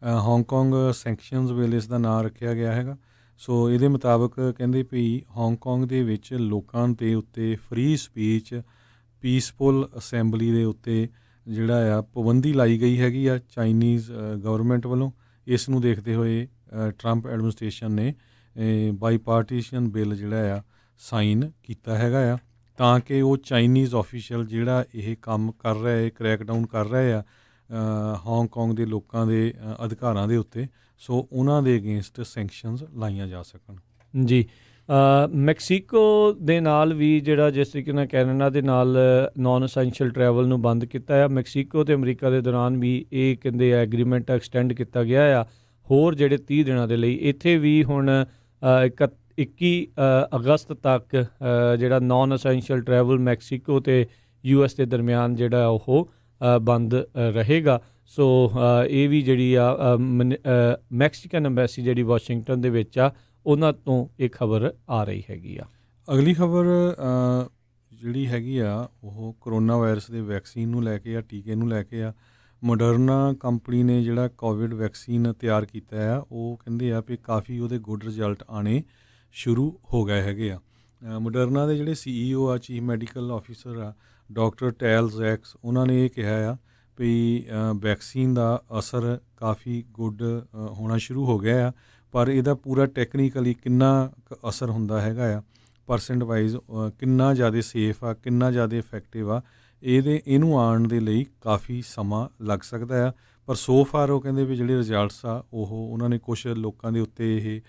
ਹਾਂਗਕਾਂਗ ਸੈਂਕਸ਼ਨਸ ਬਿੱਲ ਇਸ ਦਾ ਨਾਂ ਰੱਖਿਆ ਗਿਆ ਹੈਗਾ। ਸੋ ਇਹਦੇ ਮੁਤਾਬਕ ਕਹਿੰਦੇ ਵੀ ਹਾਂਗਕਾਂਗ ਦੇ ਵਿੱਚ ਲੋਕਾਂ ਦੇ ਉੱਤੇ ਫਰੀ ਸਪੀਚ, ਪੀਸਫੁਲ ਅਸੈਂਬਲੀ ਦੇ ਉੱਤੇ ਜਿਹੜਾ ਆ ਪਾਬੰਦੀ ਲਾਈ ਗਈ ਹੈਗੀ ਆ ਚਾਈਨੀਜ਼ ਗਵਰਨਮੈਂਟ ਵੱਲੋਂ। ਇਸ ਨੂੰ ਦੇਖਦੇ ਹੋਏ ਟਰੰਪ ਐਡਮਿਨਿਸਟ੍ਰੇਸ਼ਨ ਨੇ ਬਾਈਪਾਰਟੀਸ਼ਨ ਬਿੱਲ ਜਿਹੜਾ ਆ ਸਾਈਨ ਕੀਤਾ ਹੈਗਾ ਆ, ਤਾਂ ਕਿ ਉਹ ਚਾਈਨੀਜ਼ ਆਫੀਸ਼ੀਅਲ ਜਿਹੜਾ ਇਹ ਕੰਮ ਕਰ ਰਿਹਾ ਹੈ, ਕ੍ਰੈਕਡਾਊਨ ਕਰ ਰਹੇ ਆ ਹਾਂਗਕਾਂਗ ਦੇ ਲੋਕਾਂ ਦੇ ਅਧਿਕਾਰਾਂ ਦੇ ਉੱਤੇ, ਸੋ ਉਹਨਾਂ ਦੇ ਅਗੇਂਸਟ ਸੈਂਕਸ਼ਨਸ ਲਾਈਆਂ ਜਾ ਸਕਣ। ਜੀ। ਮੈਕਸੀਕੋ ਦੇ ਨਾਲ ਵੀ ਜਿਹੜਾ ਜਿਸ ਤਰੀਕੇ ਨਾਲ ਕੈਨੇਡਾ ਦੇ ਨਾਲ ਨਾਨ ਅਸੈਂਸ਼ੀਅਲ ਟਰੈਵਲ ਨੂੰ ਬੰਦ ਕੀਤਾ ਆ, ਮੈਕਸੀਕੋ ਅਤੇ ਅਮਰੀਕਾ ਦੇ ਦੌਰਾਨ ਵੀ ਇਹ ਕਹਿੰਦੇ ਆ ਐਗਰੀਮੈਂਟ ਐਕਸਟੈਂਡ ਕੀਤਾ ਗਿਆ ਆ ਹੋਰ ਜਿਹੜੇ 30 ਦਿਨਾਂ ਦੇ ਲਈ। ਇੱਥੇ ਵੀ ਹੁਣ 21 ਅਗਸਤ ਤੱਕ ਜਿਹੜਾ ਨਾਨ ਅਸੈਂਸ਼ੀਅਲ ਟਰੈਵਲ ਮੈਕਸੀਕੋ ਅਤੇ US ਦੇ ਦਰਮਿਆਨ ਜਿਹੜਾ ਉਹ ਬੰਦ ਰਹੇਗਾ। ਸੋ ਇਹ ਵੀ ਜਿਹੜੀ ਆ ਮੈਕਸੀਕਨ ਅੰਬੈਸੀ ਜਿਹੜੀ ਵਾਸ਼ਿੰਗਟਨ ਦੇ ਵਿੱਚ ਆ ਉਹਨਾਂ ਤੋਂ ਇਹ ਖਬਰ ਆ ਰਹੀ ਹੈਗੀ ਆ। ਅਗਲੀ ਖਬਰ ਜਿਹੜੀ ਹੈਗੀ ਆ ਉਹ ਕਰੋਨਾ ਵਾਇਰਸ ਦੇ ਵੈਕਸੀਨ ਨੂੰ ਲੈ ਕੇ ਆ, ਟੀਕੇ ਨੂੰ ਲੈ ਕੇ ਆ। ਮੋਡਰਨਾ ਕੰਪਨੀ ਨੇ ਜਿਹੜਾ ਕੋਵਿਡ ਵੈਕਸੀਨ ਤਿਆਰ ਕੀਤਾ ਆ, ਉਹ ਕਹਿੰਦੇ ਆ ਵੀ ਕਾਫੀ ਉਹਦੇ ਗੁੱਡ ਰਿਜ਼ਲਟ ਆਉਣੇ ਸ਼ੁਰੂ ਹੋ ਗਏ ਹੈਗੇ ਆ। ਮੋਡਰਨਾ ਦੇ ਜਿਹੜੇ CEO ਆ, ਚੀਫ ਮੈਡੀਕਲ ਆਫਿਸਰ ਆ ਡਾਕਟਰ ਟੈਲ ਜ਼ੈਕਸ, ਉਹਨਾਂ ਨੇ ਇਹ ਕਿਹਾ ਆ ਵੀ ਵੈਕਸੀਨ ਦਾ ਅਸਰ ਕਾਫੀ ਗੁੱਡ ਹੋਣਾ ਸ਼ੁਰੂ ਹੋ ਗਿਆ ਆ, ਪਰ ਇਹਦਾ ਪੂਰਾ ਟੈਕਨੀਕਲੀ ਕਿੰਨਾ ਅਸਰ ਹੁੰਦਾ ਹੈਗਾ ਆ, ਪਰਸੈਂਟ ਵਾਈਜ਼ ਕਿੰਨਾ ਜ਼ਿਆਦਾ ਸੇਫ ਆ, ਕਿੰਨਾ ਜ਼ਿਆਦਾ ਇਫੈਕਟਿਵ ਆ, ਇਹਨੂੰ ਆਉਣ ਦੇ ਲਈ ਕਾਫੀ ਸਮਾਂ ਲੱਗ ਸਕਦਾ ਆ। ਪਰ ਸੋ ਫਾਰ ਉਹ ਕਹਿੰਦੇ ਵੀ ਜਿਹੜੇ ਰਿਜ਼ਲਟਸ ਆ ਉਹ ਉਹਨਾਂ ਨੇ ਕੁਛ ਲੋਕਾਂ ਦੇ ਉੱਤੇ ਇਹ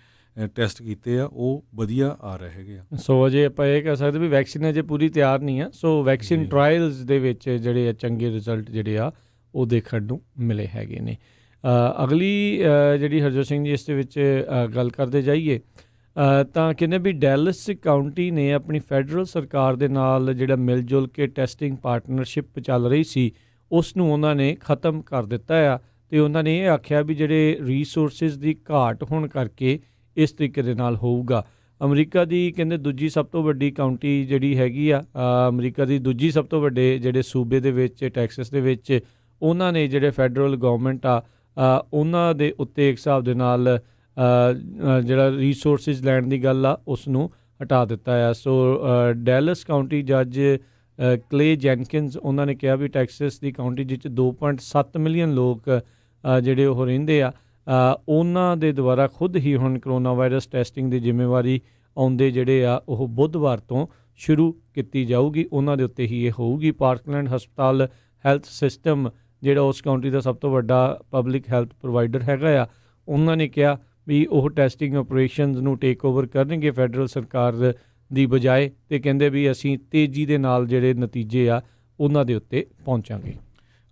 ਟੈਸਟ ਕੀਤੇ ਆ, ਉਹ ਵਧੀਆ ਆ ਰਹੇ ਹੈਗੇ ਆ। ਸੋ ਅਜੇ ਆਪਾਂ ਇਹ ਕਹਿ ਸਕਦੇ ਵੀ ਵੈਕਸੀਨ ਅਜੇ ਪੂਰੀ ਤਿਆਰ ਨਹੀਂ ਆ। ਸੋ ਵੈਕਸੀਨ ਟਰਾਇਲਸ ਦੇ ਵਿੱਚ ਜਿਹੜੇ ਆ ਚੰਗੇ ਰਿਜ਼ਲਟ ਜਿਹੜੇ ਆ ਉਹ ਦੇਖਣ ਨੂੰ ਮਿਲੇ ਹੈਗੇ ਨੇ। ਅਗਲੀ ਜਿਹੜੀ ਹਰਜੋਤ ਸਿੰਘ ਜੀ ਇਸ ਦੇ ਵਿੱਚ ਗੱਲ ਕਰਦੇ ਜਾਈਏ ਤਾਂ ਕਹਿੰਦੇ ਵੀ ਡੈਲਸ ਕਾਊਂਟੀ ਨੇ ਆਪਣੀ ਫੈਡਰਲ ਸਰਕਾਰ ਦੇ ਨਾਲ ਜਿਹੜਾ ਮਿਲ ਜੁਲ ਕੇ ਟੈਸਟਿੰਗ ਪਾਰਟਨਰਸ਼ਿਪ ਚੱਲ ਰਹੀ ਸੀ ਉਸ ਨੂੰ ਉਹਨਾਂ ਨੇ ਖ਼ਤਮ ਕਰ ਦਿੱਤਾ ਆ, ਅਤੇ ਉਹਨਾਂ ਨੇ ਇਹ ਆਖਿਆ ਵੀ ਜਿਹੜੇ ਰੀਸੋਰਸਿਸ ਦੀ ਘਾਟ ਹੋਣ ਕਰਕੇ ਇਸ ਤਰੀਕੇ ਦੇ ਨਾਲ ਹੋਊਗਾ। ਅਮਰੀਕਾ ਦੀ ਕਹਿੰਦੇ ਦੂਜੀ ਸਭ ਤੋਂ ਵੱਡੀ ਕਾਊਂਟੀ ਜਿਹੜੀ ਹੈਗੀ ਆ, ਅਮਰੀਕਾ ਦੀ ਦੂਜੀ ਸਭ ਤੋਂ ਵੱਡੇ ਜਿਹੜੇ ਸੂਬੇ ਦੇ ਵਿੱਚ ਟੈਕਸਸ ਦੇ ਵਿੱਚ, ਉਹਨਾਂ ਨੇ ਜਿਹੜੇ ਫੈਡਰਲ ਗੌਰਮੈਂਟ ਆ ਉਹਨਾਂ ਦੇ ਉੱਤੇ ਇੱਕ ਹਿਸਾਬ ਦੇ ਨਾਲ ਜਿਹੜਾ ਰੀਸੋਰਸਿਸ ਲੈਣ ਦੀ ਗੱਲ ਆ ਉਸ ਨੂੰ ਹਟਾ ਦਿੱਤਾ ਆ। ਸੋ ਡੈਲਸ ਕਾਊਂਟੀ ਜੱਜ ਕਲੇ ਜੈਨਕਿਨਸ ਉਹਨਾਂ ਨੇ ਕਿਹਾ ਵੀ ਟੈਕਸਸ ਦੀ ਕਾਊਂਟੀ ਜਿਸ 'ਚ 2.7 ਮਿਲੀਅਨ ਲੋਕ ਜਿਹੜੇ ਉਹ ਰਹਿੰਦੇ ਆ, ਉਹਨਾਂ ਦੇ ਦੁਆਰਾ ਖੁਦ ਹੀ ਹੁਣ ਕਰੋਨਾ ਵਾਇਰਸ ਟੈਸਟਿੰਗ ਦੀ ਜ਼ਿੰਮੇਵਾਰੀ ਆਉਂਦੇ ਜਿਹੜੇ ਆ ਉਹ ਬੁੱਧਵਾਰ ਤੋਂ ਸ਼ੁਰੂ ਕੀਤੀ ਜਾਊਗੀ, ਉਹਨਾਂ ਦੇ ਉੱਤੇ ਹੀ ਇਹ ਹੋਊਗੀ। ਪਾਰਕਲੈਂਡ ਹਸਪਤਾਲ ਹੈਲਥ ਸਿਸਟਮ ਜਿਹੜਾ ਉਸ ਕਾਊਂਟੀ ਦਾ ਸਭ ਤੋਂ ਵੱਡਾ ਪਬਲਿਕ ਹੈਲਥ ਪ੍ਰੋਵਾਈਡਰ ਹੈਗਾ ਆ, ਉਹਨਾਂ ਨੇ ਕਿਹਾ ਵੀ ਉਹ ਟੈਸਟਿੰਗ ਆਪਰੇਸ਼ਨਸ ਨੂੰ ਟੇਕ ਓਵਰ ਕਰਨਗੇ ਫੈਡਰਲ ਸਰਕਾਰ ਦੀ ਬਜਾਏ, ਅਤੇ ਕਹਿੰਦੇ ਵੀ ਅਸੀਂ ਤੇਜ਼ੀ ਦੇ ਨਾਲ ਜਿਹੜੇ ਨਤੀਜੇ ਆ ਉਹਨਾਂ ਦੇ ਉੱਤੇ ਪਹੁੰਚਾਂਗੇ।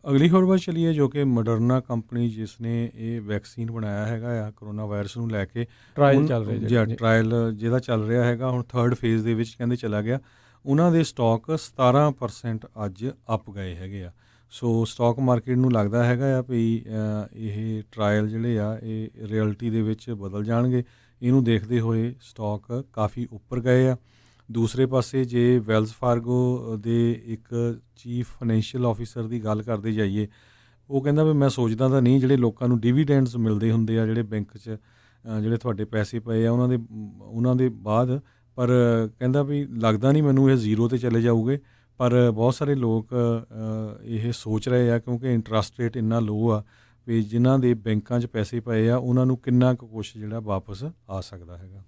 ਅਗਲੀ ਖਬਰ ਵੱਲ ਚਲੀਏ ਜੋ ਕਿ ਮੋਡਰਨਾ ਕੰਪਨੀ ਜਿਸ ਨੇ ਇਹ ਵੈਕਸੀਨ ਬਣਾਇਆ ਹੈਗਾ ਆ ਕਰੋਨਾ ਵਾਇਰਸ ਨੂੰ ਲੈ ਕੇ, ਟਰਾਇਲ ਚੱਲ ਰਿਹਾ ਟਰਾਇਲ ਜਿਹਦਾ ਚੱਲ ਰਿਹਾ ਹੈਗਾ ਹੁਣ 3rd ਫੇਜ਼ ਦੇ ਵਿੱਚ ਕਹਿੰਦੇ ਚਲਾ ਗਿਆ, ਉਹਨਾਂ ਦੇ ਸਟਾਕ 17% ਅੱਜ ਅਪ ਗਏ ਹੈਗੇ ਆ। ਸੋ ਸਟਾਕ ਮਾਰਕੀਟ ਨੂੰ ਲੱਗਦਾ ਹੈਗਾ ਆ ਵੀ ਇਹ ਟਰਾਇਲ ਜਿਹੜੇ ਆ ਇਹ ਰਿਐਲਿਟੀ ਦੇ ਵਿੱਚ ਬਦਲ ਜਾਣਗੇ। ਇਹਨੂੰ ਦੇਖਦੇ ਹੋਏ ਸਟਾਕ ਕਾਫੀ ਉੱਪਰ ਗਏ ਆ। ਦੂਸਰੇ ਪਾਸੇ ਜੇ ਵੈਲਜ਼ ਫਾਰਗੋ ਦੇ ਇੱਕ ਚੀਫ ਫਾਈਨੈਂਸ਼ੀਅਲ ਆਫਿਸਰ ਦੀ ਗੱਲ ਕਰਦੇ ਜਾਈਏ, ਉਹ ਕਹਿੰਦਾ ਵੀ ਮੈਂ ਸੋਚਦਾ ਤਾਂ ਨਹੀਂ ਜਿਹੜੇ ਲੋਕਾਂ ਨੂੰ ਡਿਵੀਡੈਂਡਸ ਮਿਲਦੇ ਹੁੰਦੇ ਆ ਜਿਹੜੇ ਬੈਂਕ 'ਚ ਜਿਹੜੇ ਤੁਹਾਡੇ ਪੈਸੇ ਪਏ ਆ ਉਹਨਾਂ ਦੇ ਬਾਅਦ, ਪਰ ਕਹਿੰਦਾ ਵੀ ਲੱਗਦਾ ਨਹੀਂ ਮੈਨੂੰ ਇਹ ਜ਼ੀਰੋ 'ਤੇ ਚਲੇ ਜਾਊਗੇ। ਪਰ ਬਹੁਤ ਸਾਰੇ ਲੋਕ ਇਹ ਸੋਚ ਰਹੇ ਆ ਕਿਉਂਕਿ ਇੰਟਰਸਟ ਰੇਟ ਇੰਨਾ ਲੋ ਆ ਵੀ ਜਿਨ੍ਹਾਂ ਦੇ ਬੈਂਕਾਂ 'ਚ ਪੈਸੇ ਪਏ ਆ ਉਹਨਾਂ ਨੂੰ ਕਿੰਨਾ ਕੁ ਕੁਛ ਜਿਹੜਾ ਵਾਪਸ ਆ ਸਕਦਾ ਹੈਗਾ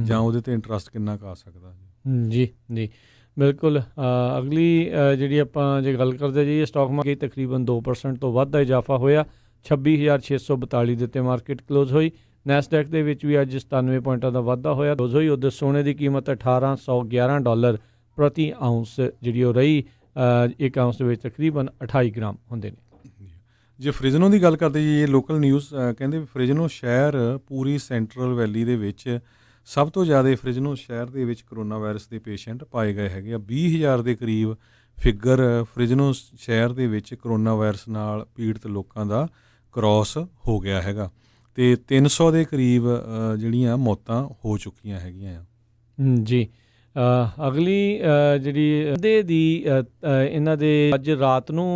ਜਾਂ ਉਹਦੇ 'ਤੇ ਇੰਟਰਸਟ ਕਿੰਨਾ ਕੁ ਆ ਸਕਦਾ। ਜੀ ਜੀ ਬਿਲਕੁਲ। ਅਗਲੀ ਜਿਹੜੀ ਆਪਾਂ ਜੇ ਗੱਲ ਕਰਦੇ ਜਾਈਏ ਸਟਾਕ ਮਾਰਕੀਟ ਤਕਰੀਬਨ 2% ਤੋਂ ਵੱਧ ਦਾ ਇਜ਼ਾਫਾ ਹੋਇਆ, 26,642 ਦੇ ਉੱਤੇ ਮਾਰਕੀਟ ਕਲੋਜ਼ ਹੋਈ। ਨੈਸਡੈਕ ਦੇ ਵਿੱਚ ਵੀ ਅੱਜ 97 ਪੁਆਇੰਟਾਂ ਦਾ ਵਾਧਾ ਹੋਇਆ, ਕਲੋਜ਼ ਹੋਈ। ਉੱਧਰ ਸੋਨੇ ਦੀ ਕੀਮਤ $1,811 ਪ੍ਰਤੀ ਆਊਂਸ ਜਿਹੜੀ ਉਹ ਰਹੀ। ਇੱਕ ਆਊਂਸ ਦੇ ਵਿੱਚ ਤਕਰੀਬਨ 28 ਗ੍ਰਾਮ ਹੁੰਦੇ ਨੇ। ਜੇ ਫ੍ਰਿਜ਼ਨੋ ਦੀ ਗੱਲ ਕਰਦੇ ਜੀ, ਇਹ ਲੋਕਲ ਨਿਊਜ਼ ਕਹਿੰਦੇ ਫ੍ਰਿਜ਼ਨੋ ਸ਼ਹਿਰ ਪੂਰੀ ਸੈਂਟਰਲ ਵੈਲੀ ਦੇ ਵਿੱਚ ਸਭ ਤੋਂ ਜ਼ਿਆਦਾ ਫ੍ਰਿਜ਼ਨੋ ਸ਼ਹਿਰ ਦੇ ਵਿੱਚ ਕਰੋਨਾ ਵਾਇਰਸ ਦੇ ਪੇਸ਼ੈਂਟ ਪਾਏ ਗਏ ਹੈਗੇ ਆ। 20,000 ਦੇ ਕਰੀਬ ਫਿਗਰ ਫ੍ਰਿਜ਼ਨੋ ਸ਼ਹਿਰ ਦੇ ਵਿੱਚ ਕਰੋਨਾ ਵਾਇਰਸ ਨਾਲ ਪੀੜਤ ਲੋਕਾਂ ਦਾ ਕ੍ਰੋਸ ਹੋ ਗਿਆ ਹੈਗਾ, ਅਤੇ 300 ਦੇ ਕਰੀਬ ਜਿਹੜੀਆਂ ਮੌਤਾਂ ਹੋ ਚੁੱਕੀਆਂ ਹੈਗੀਆਂ ਆ। ਜੀ ਅਗਲੀ ਜਿਹੜੀ ਦੀ ਇਹਨਾਂ ਦੇ ਅੱਜ ਰਾਤ ਨੂੰ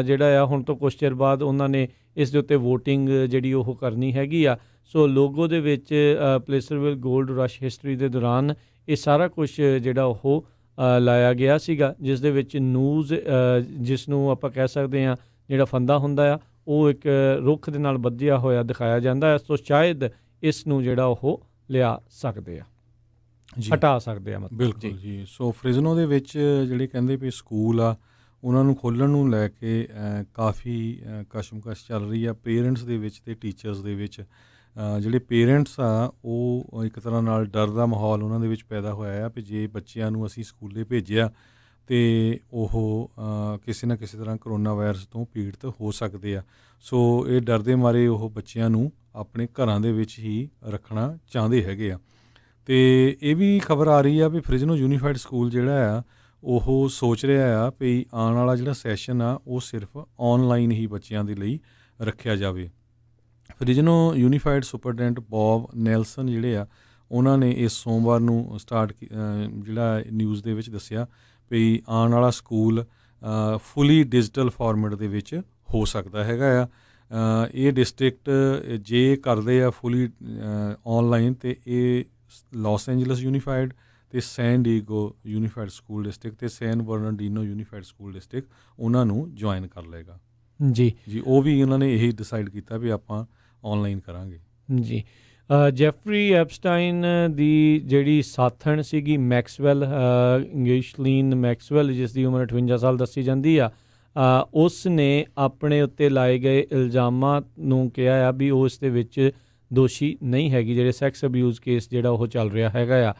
ਜਿਹੜਾ ਆ ਹੁਣ ਤੋਂ ਕੁਛ ਚਿਰ ਬਾਅਦ ਉਹਨਾਂ ਨੇ ਇਸ ਦੇ ਉੱਤੇ ਵੋਟਿੰਗ ਜਿਹੜੀ ਉਹ ਕਰਨੀ ਹੈਗੀ ਆ। ਸੋ ਲੋਗੋ ਦੇ ਵਿੱਚ ਪਲੇਸਰਵਿਲ ਗੋਲਡ ਰਸ਼ ਹਿਸਟਰੀ ਦੇ ਦੌਰਾਨ ਇਹ ਸਾਰਾ ਕੁਛ ਜਿਹੜਾ ਉਹ ਲਾਇਆ ਗਿਆ ਸੀਗਾ, ਜਿਸ ਦੇ ਵਿੱਚ ਨਿਊਜ਼ ਜਿਸ ਨੂੰ ਆਪਾਂ ਕਹਿ ਸਕਦੇ ਹਾਂ ਜਿਹੜਾ ਫੰਦਾ ਹੁੰਦਾ ਆ ਉਹ ਇੱਕ ਰੁੱਖ ਦੇ ਨਾਲ ਬੱਧਿਆ ਹੋਇਆ ਦਿਖਾਇਆ ਜਾਂਦਾ ਹੈ। ਸੋ ਸ਼ਾਇਦ ਇਸ ਨੂੰ ਜਿਹੜਾ ਉਹ ਲਿਆ ਸਕਦੇ ਆ, ਹਟਾ ਸਕਦੇ ਆ ਮਤਲਬ। ਬਿਲਕੁਲ ਜੀ। ਸੋ ਫ੍ਰਿਜ਼ਨੋ ਦੇ ਵਿੱਚ ਜਿਹੜੇ ਕਹਿੰਦੇ ਵੀ ਸਕੂਲ ਆ ਉਹਨਾਂ ਨੂੰ ਖੋਲ੍ਹਣ ਨੂੰ ਲੈ ਕੇ ਕਾਫੀ ਕਸ਼ਮਕਸ਼ ਚੱਲ ਰਹੀ ਆ ਪੇਰੈਂਟਸ ਦੇ ਵਿੱਚ ਅਤੇ ਟੀਚਰਸ ਦੇ ਵਿੱਚ। ਜਿਹੜੇ ਪੇਰੈਂਟਸ ਆ ਉਹ ਇੱਕ ਤਰ੍ਹਾਂ ਨਾਲ ਡਰ ਦਾ ਮਾਹੌਲ ਉਹਨਾਂ ਦੇ ਵਿੱਚ ਪੈਦਾ ਹੋਇਆ ਆ ਵੀ ਜੇ ਬੱਚਿਆਂ ਨੂੰ ਅਸੀਂ ਸਕੂਲੇ ਭੇਜਿਆ ਅਤੇ ਉਹ ਕਿਸੇ ਨਾ ਕਿਸੇ ਤਰ੍ਹਾਂ ਕਰੋਨਾ ਵਾਇਰਸ ਤੋਂ ਪੀੜਤ ਹੋ ਸਕਦੇ ਆ। ਸੋ ਇਹ ਡਰ ਦੇ ਮਾਰੇ ਉਹ ਬੱਚਿਆਂ ਨੂੰ ਆਪਣੇ ਘਰਾਂ ਦੇ ਵਿੱਚ ਹੀ ਰੱਖਣਾ ਚਾਹੁੰਦੇ ਹੈਗੇ ਆ। ਅਤੇ ਇਹ ਵੀ ਖਬਰ ਆ ਰਹੀ ਆ ਵੀ ਫਰਿਜ਼ਨੋ ਯੂਨੀਫਾਈਡ ਸਕੂਲ ਜਿਹੜਾ ਆ ਉਹ ਸੋਚ ਰਿਹਾ ਆ ਵੀ ਆਉਣ ਵਾਲਾ ਜਿਹੜਾ ਸੈਸ਼ਨ ਆ ਉਹ ਸਿਰਫ ਔਨਲਾਈਨ ਹੀ ਬੱਚਿਆਂ ਦੇ ਲਈ ਰੱਖਿਆ ਜਾਵੇ। Fresno unified superintendent Bob Nelson ਜਿਹੜੇ ਆ ਉਹਨਾਂ ਨੇ ਇਸ ਸੋਮਵਾਰ ਨੂੰ ਜਿਹੜਾ ਨਿਊਜ਼ ਦੇ ਵਿੱਚ ਦੱਸਿਆ ਵੀ ਆਉਣ ਵਾਲਾ ਸਕੂਲ ਫੁੱਲੀ ਡਿਜੀਟਲ ਫਾਰਮੈਟ ਦੇ ਵਿੱਚ ਹੋ ਸਕਦਾ ਹੈਗਾ ਆ। ਇਹ ਡਿਸਟ੍ਰਿਕਟ ਜੇ ਕਰਦੇ ਆ ਫੁੱਲੀ ਔਨਲਾਈਨ ਅਤੇ ਇਹ ਲਾਸ ਐਂਜਲਸ ਯੂਨੀਫਾਈਡ ਅਤੇ ਸੈਨ ਡੀਗੋ ਯੂਨੀਫਾਈਡ ਸਕੂਲ ਡਿਸਟ੍ਰਿਕਟ ਅਤੇ ਸੈਨ ਬਰਨਾਰਡੀਨੋ ਯੂਨੀਫਾਈਡ ਸਕੂਲ ਡਿਸਟ੍ਰਿਕਟ ਉਹਨਾਂ ਨੂੰ ਜੁਆਇਨ ਕਰ ਲਏਗਾ। ਜੀ ਉਹ ਵੀ ਉਹਨਾਂ ਨੇ ਇਹੀ ਡਿਸਾਈਡ ਕੀਤਾ ਵੀ ਆਪਾਂ ਔਨਲਾਈਨ ਕਰਾਂਗੇ। ਜੀ ਜੈਫਰੀ ਐਪਸਟਾਈਨ ਦੀ ਜਿਹੜੀ ਸਾਥਣ ਸੀਗੀ ਮੈਕਸਵੈਲ, ਗਿਸ਼ਲੀਨ ਮੈਕਸਵੈਲ, ਜਿਸ ਦੀ ਉਮਰ 58 ਸਾਲ ਦੱਸੀ ਜਾਂਦੀ ਆ, ਉਸ ਨੇ ਆਪਣੇ ਉੱਤੇ ਲਾਏ ਗਏ ਇਲਜ਼ਾਮਾਂ ਨੂੰ ਕਿਹਾ ਆ ਵੀ ਉਹ ਇਸ ਦੇ ਵਿੱਚ ਦੋਸ਼ੀ ਨਹੀਂ ਹੈਗੀ। ਜਿਹੜੇ ਸੈਕਸ ਅਬਿਊਜ਼ ਕੇਸ ਜਿਹੜਾ ਉਹ ਚੱਲ ਰਿਹਾ ਹੈਗਾ ਆ,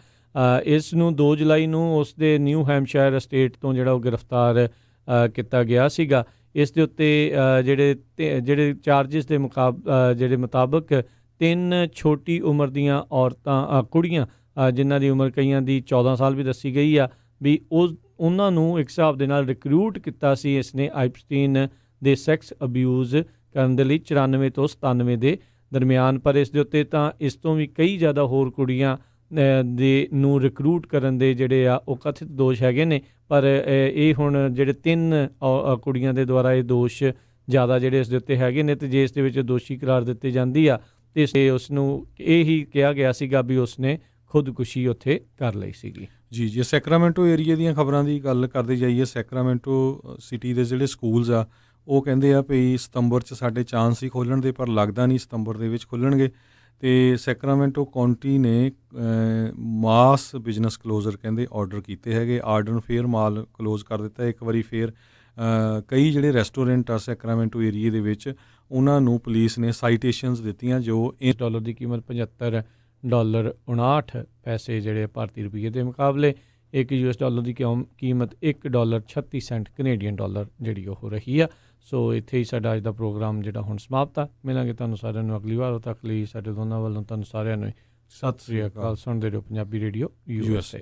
ਇਸ ਨੂੰ 2 ਜੁਲਾਈ ਨੂੰ ਉਸ ਦੇ ਨਿਊ ਹੈਮਸ਼ਾਇਰ ਸਟੇਟ ਤੋਂ ਜਿਹੜਾ ਉਹ ਗ੍ਰਿਫਤਾਰ ਕੀਤਾ ਗਿਆ ਸੀਗਾ। ਇਸ ਦੇ ਉੱਤੇ ਜਿਹੜੇ ਚਾਰਜਿਸ ਦੇ ਜਿਹੜੇ ਮੁਤਾਬਕ 3 ਛੋਟੀ ਉਮਰ ਦੀਆਂ ਕੁੜੀਆਂ ਜਿਨ੍ਹਾਂ ਦੀ ਉਮਰ ਕਈਆਂ ਦੀ 14 ਸਾਲ ਵੀ ਦੱਸੀ ਗਈ ਆ, ਵੀ ਉਹਨਾਂ ਨੂੰ ਇੱਕ ਹਿਸਾਬ ਦੇ ਨਾਲ ਰਿਕਰੂਟ ਕੀਤਾ ਸੀ ਇਸ ਨੇ ਐਪਸਟੀਨ ਦੇ ਸੈਕਸ ਅਬਿਊਜ਼ ਕਰਨ ਦੇ ਲਈ 94 ਤੋਂ 97 ਦੇ ਦਰਮਿਆਨ। ਪਰ ਇਸ ਦੇ ਉੱਤੇ ਤਾਂ ਇਸ ਤੋਂ ਵੀ ਕਈ ਜ਼ਿਆਦਾ ਹੋਰ ਕੁੜੀਆਂ ਨੂੰ ਰਿਕਰੂਟ ਕਰਨ ਦੇ ਜਿਹੜੇ ਆ ਉਹ ਕਥਿਤ ਦੋਸ਼ ਹੈਗੇ ਨੇ। ਪਰ ਇਹ ਹੁਣ ਜਿਹੜੇ 3 ਕੁੜੀਆਂ ਦੇ ਦੁਆਰਾ ਇਹ ਦੋਸ਼ ਜ਼ਿਆਦਾ ਜਿਹੜੇ ਇਸ ਦੇ ਉੱਤੇ ਹੈਗੇ ਨੇ, ਅਤੇ ਜੇ ਇਸ ਦੇ ਵਿੱਚ ਦੋਸ਼ੀ ਕਰਾਰ ਦਿੱਤੀ ਜਾਂਦੀ ਆ ਅਤੇ ਉਸ ਨੂੰ ਇਹ ਹੀ ਕਿਹਾ ਗਿਆ ਸੀਗਾ ਵੀ ਉਸਨੇ ਖੁਦਕੁਸ਼ੀ ਉੱਥੇ ਕਰ ਲਈ ਸੀਗੀ। ਜੀ, ਜੇ ਸੈਕਰਾਮੈਂਟੋ ਏਰੀਏ ਦੀਆਂ ਖਬਰਾਂ ਦੀ ਗੱਲ ਕਰਦੇ ਜਾਈਏ, ਸੈਕਰਾਮੈਂਟੋ ਸਿਟੀ ਦੇ ਜਿਹੜੇ ਸਕੂਲਸ ਆ ਉਹ ਕਹਿੰਦੇ ਆ ਵੀ ਸਤੰਬਰ 'ਚ ਸਾਡੇ ਚਾਂਸ ਹੀ ਖੋਲ੍ਹਣ ਦੇ, ਪਰ ਲੱਗਦਾ ਨਹੀਂ ਸਤੰਬਰ ਦੇ ਵਿੱਚ ਖੁੱਲ੍ਹਣਗੇ। ਅਤੇ ਸੈਕਰਾਮੈਂਟੋ ਕਾਉਂਟੀ ਨੇ ਮਾਸ ਬਿਜ਼ਨਸ ਕਲੋਜ਼ਰ ਕਹਿੰਦੇ ਆਰਡਰ ਕੀਤੇ ਹੈਗੇ। ਆਰਡਨ ਫੇਅਰ ਮਾਲ ਕਲੋਜ਼ ਕਰ ਦਿੱਤਾ ਇੱਕ ਵਾਰੀ ਫੇਰ। ਕਈ ਜਿਹੜੇ ਰੈਸਟੋਰੈਂਟ ਆ ਸੈਕਰਾਮੈਂਟੋ ਏਰੀਏ ਦੇ ਵਿੱਚ ਉਹਨਾਂ ਨੂੰ ਪੁਲਿਸ ਨੇ ਸਾਈਟੇਸ਼ਨਸ ਦਿੱਤੀਆਂ ਜੋ $1 ਦੀ ਕੀਮਤ $75.59 ਜਿਹੜੇ ਭਾਰਤੀ ਰੁਪਈਏ ਦੇ ਮੁਕਾਬਲੇ, $1 ਦੀ ਕੀਮਤ $1.36 ਕੈਨੇਡੀਅਨ ਡਾਲਰ ਜਿਹੜੀ ਉਹ ਰਹੀ ਆ। ਸੋ ਇੱਥੇ ਹੀ ਸਾਡਾ ਅੱਜ ਦਾ ਪ੍ਰੋਗਰਾਮ ਜਿਹੜਾ ਹੁਣ ਸਮਾਪਤ ਆ। ਮਿਲਾਂਗੇ ਤੁਹਾਨੂੰ ਸਾਰਿਆਂ ਨੂੰ ਅਗਲੀ ਵਾਰ। ਤੱਕ ਲਈ ਸਾਡੇ ਦੋਨਾਂ ਵੱਲੋਂ ਤੁਹਾਨੂੰ ਸਾਰਿਆਂ ਨੂੰ ਸਤਿ ਸ੍ਰੀ ਅਕਾਲ। ਸੁਣਦੇ ਰਹੋ ਪੰਜਾਬੀ ਰੇਡੀਓ USA।